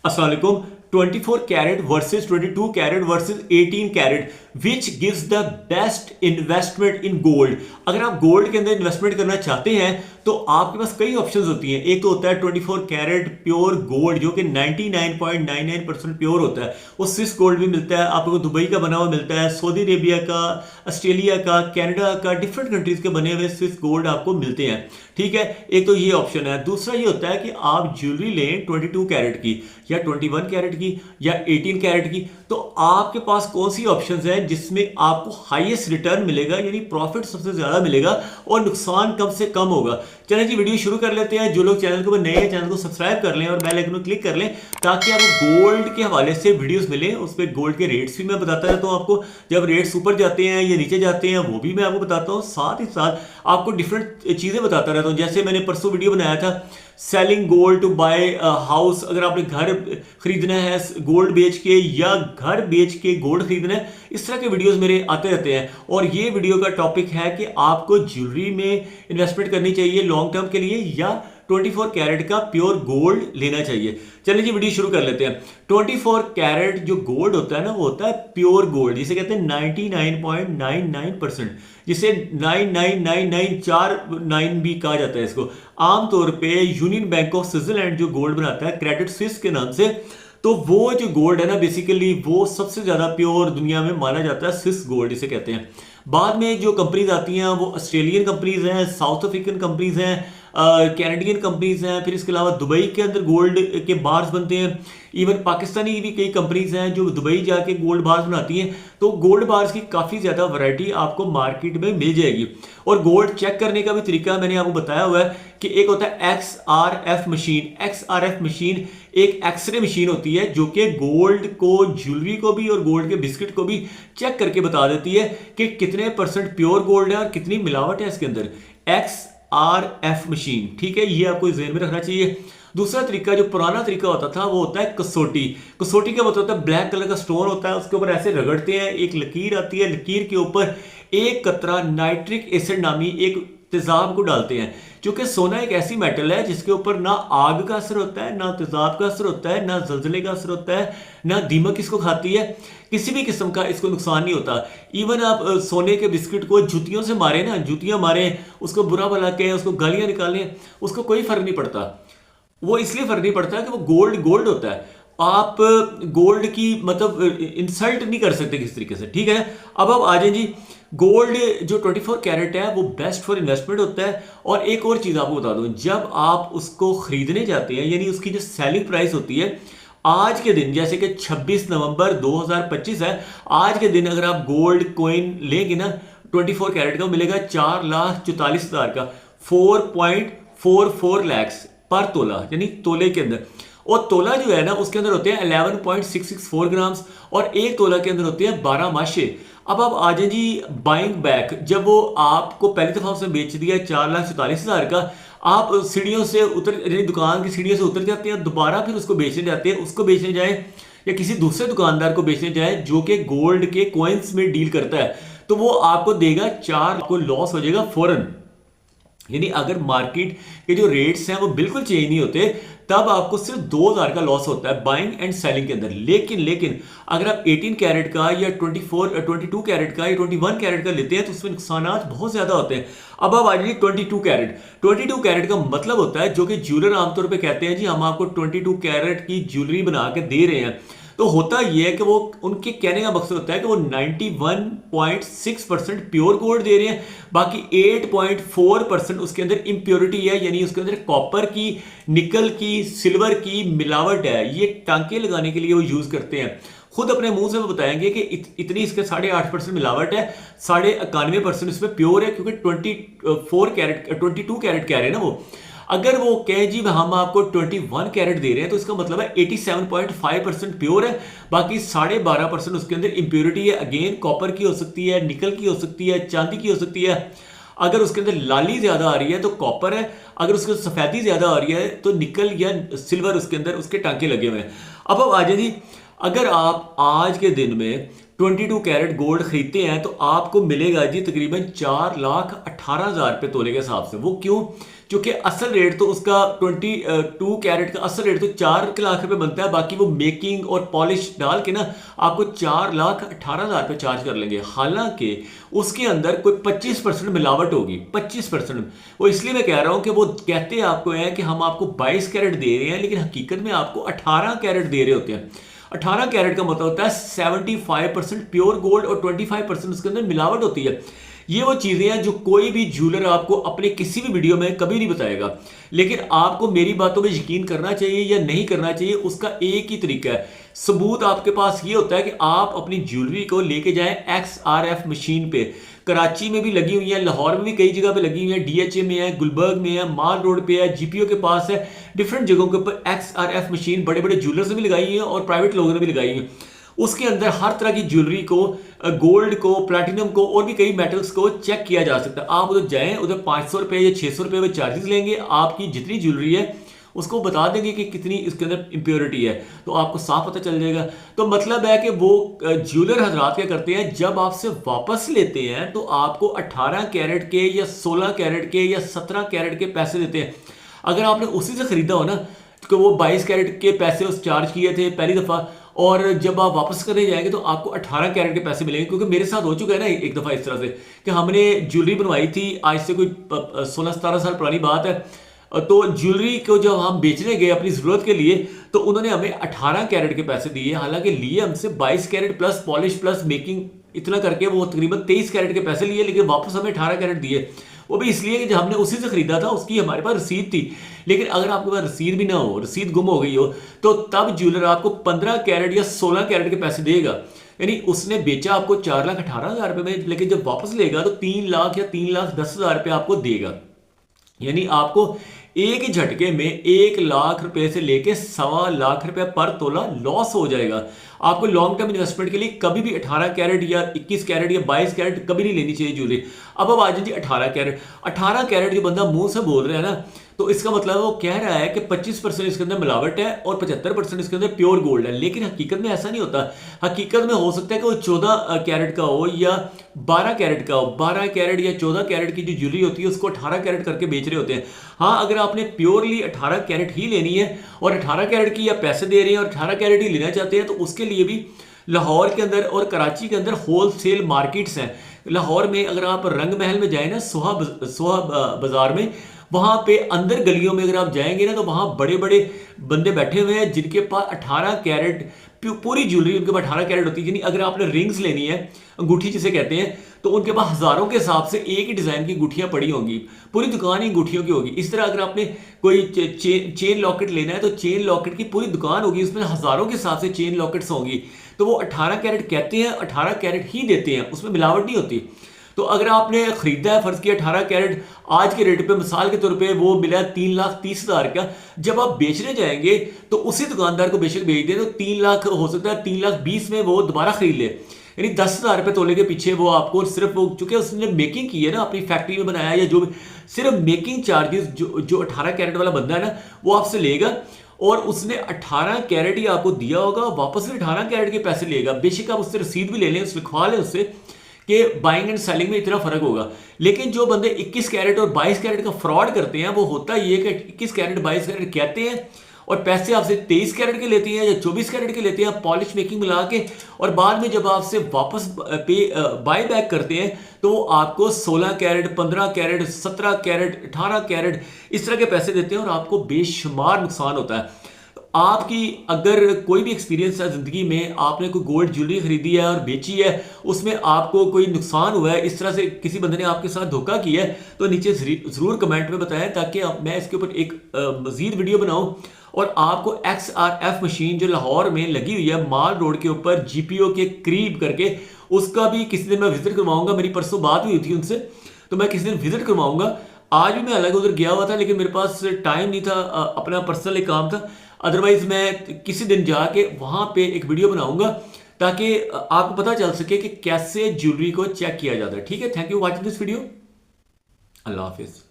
अस्सलाम वालेकुम। 24 carat versus 22 carat versus 18 carat which gives the best investment in gold. अगर आप गोल्ड के अंदर इन्वेस्टमेंट करना चाहते हैं तो आपके पास कई ऑप्शंस होती हैं। एक तो होता है 24 कैरेट प्योर गोल्ड जो कि 99.99% प्योर होता है। वो स्विस गोल्ड भी मिलता है आपको, दुबई का बना हुआ मिलता है, सऊदी अरेबिया का, ऑस्ट्रेलिया का, कनाडा का, डिफरेंट कंट्रीज के बने हुए स्विस गोल्ड आपको मिलते हैं। ठीक है, एक तो ये ऑप्शन है। दूसरा ये होता है कि आप ज्वेलरी लें 22 कैरेट की या 21 कैरेट की या 18 कैरेट की, तो आपके पास कौन सी ऑप्शंस हैं जिसमें आपको हाईएस्ट रिटर्न मिलेगा, यानी प्रॉफिट सबसे ज्यादा मिलेगा और नुकसान कम से कम होगा। चलें जी, वीडियो शुरू कर लेते हैं। जो लोग चैनल को नए हैं चैनल को सब्सक्राइब कर लें और बेल आइकन को क्लिक कर लें ताकि आपको गोल्ड के हवाले से वीडियोस मिले। उस पर गोल्ड के रेट्स भी मैं बताता रहता हूँ आपको, जब रेट्स ऊपर जाते हैं या नीचे जाते हैं वो भी मैं आपको बताता हूँ। साथ ही साथ आपको डिफरेंट चीजें बताता रहता हूँ। जैसे मैंने परसों वीडियो बनाया था selling gold to buy house, अगर आपने घर खरीदना है गोल्ड बेच के या घर बेच के गोल्ड खरीदना है, इस तरह के वीडियोस मेरे आते रहते हैं। और ये वीडियो का टॉपिक है कि आपको ज्वेलरी में इन्वेस्टमेंट करनी चाहिए लॉन्ग टर्म के लिए या 24 कैरेट का प्योर गोल्ड लेना चाहिए। चलिए जी, वीडियो शुरू कर लेते हैं। 24 कैरेट जो गोल्ड होता है ना, वो होता है प्योर गोल्ड, जिसे कहते हैं 99.99%, जिसे 999949 भी कहा जाता है इसको। आमतौर पे यूनियन बैंक ऑफ स्विट्जरलैंड जो गोल्ड बनाता है क्रेडिट स्विस के नाम से, तो वो जो गोल्ड है ना बेसिकली वो सबसे ज्यादा प्योर दुनिया में माना जाता है, स्विस गोल्ड इसे कहते हैं। बाद में जो कंपनीज आती हैं वो ऑस्ट्रेलियन कंपनीज हैं, साउथ अफ्रीकन कंपनीज हैं, कैनेडियन कंपनीज हैं, फिर इसके अलावा दुबई के अंदर गोल्ड के बार्स बनते हैं। इवन पाकिस्तानी भी कई कंपनीज हैं जो दुबई जाके गोल्ड बार्स बनाती हैं। तो गोल्ड बार्स की काफ़ी ज़्यादा वैरायटी आपको मार्केट में मिल जाएगी। और गोल्ड चेक करने का भी तरीका मैंने आपको बताया हुआ है कि एक होता है XRF मशीन। XRF मशीन एक एक्सरे मशीन होती है जो कि गोल्ड को, ज्वेलरी को भी और गोल्ड के बिस्किट को भी चेक करके बता देती है कि कितने परसेंट प्योर गोल्ड है और कितनी मिलावट है इसके अंदर। XRF मशीन, ठीक है, ये आपको ज़हन में रखना चाहिए। दूसरा तरीका, जो पुराना तरीका होता था, वो होता है कसौटी। कसौटी का मतलब होता है ब्लैक कलर का स्टोन होता है, उसके ऊपर ऐसे रगड़ते हैं, एक लकीर आती है, लकीर के ऊपर एक कतरा नाइट्रिक एसिड नामी एक तेजाब को डालते हैं। क्योंकि सोना एक ऐसी मेटल है जिसके ऊपर ना आग का असर होता है, ना तेजाब का असर होता है, ना जलजले का असर होता है, ना दीमक इसको खाती है, किसी भी किस्म का इसको नुकसान नहीं होता। इवन आप सोने के बिस्किट को जुतियों से मारे ना, जुतियां मारे, उसको बुरा भला कहें, उसको गालियां निकालें, उसको कोई फर्क नहीं पड़ता। वो इसलिए फर्क नहीं पड़ता कि वो गोल्ड गोल्ड होता है। आप गोल्ड की मतलब इंसल्ट नहीं कर सकते किसी तरीके से, ठीक है। अब आ जाए जी, गोल्ड जो 24 कैरेट है वो बेस्ट फॉर इन्वेस्टमेंट होता है। और एक और चीज आपको बता दूं, जब आप उसको खरीदने जाते हैं, यानी उसकी जो सेलिंग प्राइस होती है आज के दिन, जैसे कि 26 नवंबर 2025 है, आज के दिन अगर आप गोल्ड कॉइन लेंगे ना 24 कैरेट का, मिलेगा 4,44,000 का, 4.44 लैक्स पर तोला, यानी तोले के अंदर। और तोला जो है ना उसके अंदर होते हैं 11.664 ग्राम्स और एक तोला के अंदर होते हैं 12 माशे। अब आप आ जाए जी बाइंग बैक, जब वो आपको पहली दफा उसने बेच दिया 4,44,000 का, आप सीढ़ियों से उतर, यानी दुकान की सीढ़ियों से उतर जाते हैं, दोबारा फिर उसको बेचने जाते हैं, उसको बेचने जाए या किसी दूसरे दुकानदार को बेचने जाए जो कि गोल्ड के कॉइन्स में डील करता है, तो वो आपको देगा 4, को लॉस हो जाएगा फौरन। यानी अगर मार्केट के जो रेट्स हैं वो बिल्कुल चेंज नहीं होते, तब आपको सिर्फ 2,000 का लॉस होता है बाइंग एंड सेलिंग के अंदर। लेकिन अगर आप 18 कैरेट का या 22 कैरेट का या 21 कैरेट का लेते हैं तो उसमें नुकसान बहुत ज्यादा होते हैं। अब आ जाइए 22 कैरेट। 22 कैरेट का मतलब होता है, जो कि ज्वेलर आमतौर पे कहते हैं जी हम आपको 22 कैरेट की ज्वेलरी बना के दे रहे हैं, तो होता यह है कि वो उनके कहने का मकसद होता है कि वो 91.6% प्योर गोल्ड दे रहे हैं, बाकी 8.4% उसके अंदर इम्प्योरिटी है, यानी उसके अंदर कॉपर की, निकल की, सिल्वर की मिलावट है। ये टांके लगाने के लिए वो यूज करते हैं। खुद अपने मुंह से वो बताएंगे कि इतनी इसके 8.5% मिलावट है, 91% इसमें प्योर है, क्योंकि 22 कैरेट कह रहे हैं ना वो। अगर वो कहें जी हम आपको 21 कैरेट दे रहे हैं तो इसका मतलब है 87.5% प्योर है, बाकी 12.5% उसके अंदर इंप्योरिटी है। अगेन कॉपर की हो सकती है, निकल की हो सकती है, चांदी की हो सकती है। अगर उसके अंदर लाली ज्यादा आ रही है तो कॉपर है, अगर उसके सफेदी ज्यादा आ रही है तो निकल या सिल्वर उसके अंदर उसके टांके लगे हुए हैं। अब आ जाए जी, अगर आप आज के दिन में 22 कैरेट गोल्ड खरीदते हैं तो आपको मिलेगा जी तकरीबन 4,18,000 रुपये तोले के हिसाब से। वो क्यों? क्योंकि असल रेट तो उसका 22 कैरेट का असल रेट तो 4 लाख रुपए बनता है, बाकी वो मेकिंग और पॉलिश डाल के ना आपको 4,18,000 रुपये चार्ज कर लेंगे। हालांकि उसके अंदर कोई 25% मिलावट होगी, 25%। वो इसलिए मैं कह रहा हूं कि वो कहते हैं आपको है कि हम आपको 22 कैरेट दे रहे हैं, लेकिन हकीकत में आपको 18 कैरेट दे रहे होते हैं। 18 कैरेट का मतलब होता है 75% प्योर गोल्ड और 25% उसके अंदर मिलावट होती है। ये वो चीजें हैं जो कोई भी ज्वेलर आपको अपने किसी भी वीडियो में कभी नहीं बताएगा, लेकिन आपको मेरी बातों में यकीन करना चाहिए या नहीं करना चाहिए उसका एक ही तरीका है। सबूत आपके पास ये होता है कि आप अपनी ज्वेलरी को लेके जाएं XRF मशीन पे। कराची में भी लगी हुई है, लाहौर में भी कई जगह पे लगी हुई है, DHA में है, गुलबर्ग में है, माल रोड पे है, GPO के पास है, डिफरेंट जगहों के ऊपर XRF मशीन बड़े बड़े ज्वेलर्स ने भी लगाई है और प्राइवेट लोगों ने भी लगाई है। उसके अंदर हर तरह की ज्वेलरी को, गोल्ड को, प्लैटिनम को और भी कई मेटल्स को चेक किया जा सकता है। आप उधर जाएं, उधर 500 रुपये या 600 रुपये में चार्जेस लेंगे, आपकी जितनी ज्वेलरी है उसको बता देंगे कि कितनी इसके अंदर इंप्योरिटी है, तो आपको साफ पता चल जाएगा। तो मतलब है कि वो ज्वेलर हजरात क्या करते हैं, जब आपसे वापस लेते हैं तो आपको 18 कैरेट के या 16 कैरेट के या 17 कैरेट के पैसे देते हैं। अगर आपने उसी से खरीदा हो ना, तो वो 22 कैरेट के पैसे उस चार्ज किए थे पहली दफ़ा, और जब आप वापस करने जाएंगे तो आपको 18 कैरेट के पैसे मिलेंगे। क्योंकि मेरे साथ हो चुका है ना एक दफ़ा इस तरह से कि हमने ज्वेलरी बनवाई थी, आज से कोई 16-17 साल पुरानी बात है। तो ज्वेलरी को जब हम बेचने गए अपनी ज़रूरत के लिए तो उन्होंने हमें 18 कैरेट के पैसे दिए, हालांकि लिए हमसे 22 carat plus polish plus making, इतना करके वो तकरीबन 23 कैरेट के पैसे लिए, लेकिन वापस हमें 18 कैरेट दिए। वो भी इसलिए कि जब हमने उसी से खरीदा था उसकी हमारे पास रसीद थी। लेकिन अगर आपके पास रसीद भी ना हो, रसीद गुम हो गई हो, तो तब ज्वेलर आपको 15 कैरेट या 16 कैरेट के पैसे देगा। यानी उसने बेचा आपको 4,18,000 रुपये में, लेकिन जब वापस लेगा तो 3 लाख या 3,10,000 रुपये आपको देगा। यानी आपको एक ही झटके में 1 लाख रुपए से लेके 1.25 लाख रुपए पर तोला लॉस हो जाएगा। आपको लॉन्ग टर्म इन्वेस्टमेंट के लिए कभी भी 18 कैरेट या 21 कैरेट या 22 कैरेट कभी नहीं लेनी चाहिए ज्वेलरी। अब आ जाइए 18 कैरेट। 18 कैरेट जो बंदा मुंह से बोल रहा है ना, तो इसका मतलब वो कह रहा है कि 25% इसके अंदर मिलावट है और 75% इसके अंदर प्योर गोल्ड है, लेकिन हकीकत में ऐसा नहीं होता। हकीकत में हो सकता है कि वो 14 कैरेट का हो या 12 कैरेट का हो। 12 कैरेट या 14 कैरेट की जो ज्वेलरी होती है उसको 18 कैरेट करके बेच रहे होते हैं। हाँ, अगर आपने प्योरली 18 कैरेट ही लेनी है और 18 कैरेट की आप पैसे दे रहे हैं और 18 कैरेट ही लेना चाहते हैं, तो उसके लिए भी लाहौर के अंदर और कराची के अंदर होलसेल मार्केट्स हैं। लाहौर में अगर आप रंग महल में जाए ना, सोहा बाजार में, वहां पे अंदर गलियों में अगर आप जाएंगे ना, तो वहां बड़े बड़े बंदे बैठे हुए हैं जिनके पास 18 कैरेट पूरी ज्वेलरी उनके पास 18 कैरेट होती है। यानी अगर आपने रिंग्स लेनी है, अंगूठी जिसे कहते हैं, तो उनके पास हजारों के हिसाब से एक ही डिजाइन की अंगूठियां पड़ी होंगी, पूरी दुकान ही अंगूठियों की होगी। इस तरह अगर आपने कोई चेन लॉकेट लेना है तो चेन लॉकेट की पूरी दुकान होगी, उसमें हजारों के हिसाब से चेन लॉकेट्स होंगी। तो वो 18 कैरेट कहते हैं, 18 कैरेट ही देते हैं, उसमें मिलावट नहीं होती। तो अगर आपने खरीदा है फर्ज किया 18 कैरेट, आज के रेट पे मिसाल के तौर पे वो मिला 3,30,000 का, जब आप बेचने जाएंगे तो उसी दुकानदार को बेशक बेच दें तो 3 लाख हो सकता है 3,20,000 में वो दोबारा खरीद ले। यानी 10,000 रुपये तोले के पीछे वो आपको सिर्फ, वो चूंकि उसने मेकिंग की है ना, अपनी फैक्ट्री में बनाया या जो भी, सिर्फ मेकिंग चार्जेस जो 18 कैरेट वाला बंदा है ना वो आपसे लेगा, और उसने 18 कैरेट ही आपको दिया होगा, वापस से 18 कैरेट के पैसे लेगा। बेशक आप उससे रसीद भी ले लें, लिखवा लें उससे कि बाइंग एंड सेलिंग में इतना फर्क होगा। लेकिन जो बंदे 21 कैरेट और 22 कैरेट का फ्रॉड करते हैं, वो होता ये कि 21 कैरेट 22 कैरेट कहते हैं और पैसे आपसे 23 कैरेट के लेते हैं या 24 कैरेट के लेते हैं पॉलिश मेकिंग मिला के, और बाद में जब आपसे वापस बाय बैक करते हैं तो वो आपको 16 कैरेट, 15 कैरेट, 17 कैरेट, 18 कैरेट इस तरह के पैसे देते हैं और आपको बेशुमार नुकसान होता है। आपकी अगर कोई भी एक्सपीरियंस है ज़िंदगी में, आपने कोई गोल्ड ज्वेलरी खरीदी है और बेची है, उसमें आपको कोई नुकसान हुआ है, इस तरह से किसी बंदे ने आपके साथ धोखा किया है, तो नीचे ज़रूर कमेंट में बताएं ताकि मैं इसके ऊपर एक मज़ीद वीडियो बनाऊं और आपको XRF मशीन जो लाहौर में लगी हुई है माल रोड के ऊपर GPO के करीब करके, उसका भी किसी दिन मैं विजिट करवाऊंगा। मेरी परसों बात हुई थी उनसे, तो मैं किसी दिन विजिट करवाऊंगा। आज भी मैं अलग उधर गया हुआ था, लेकिन मेरे पास टाइम नहीं था, अपना पर्सनल एक काम था। अदरवाइज मैं किसी दिन जाके वहां पे एक वीडियो बनाऊंगा ताकि आपको पता चल सके कि कैसे ज्वेलरी को चेक किया जाता है। ठीक है, thank you watching this video. Allah Hafiz.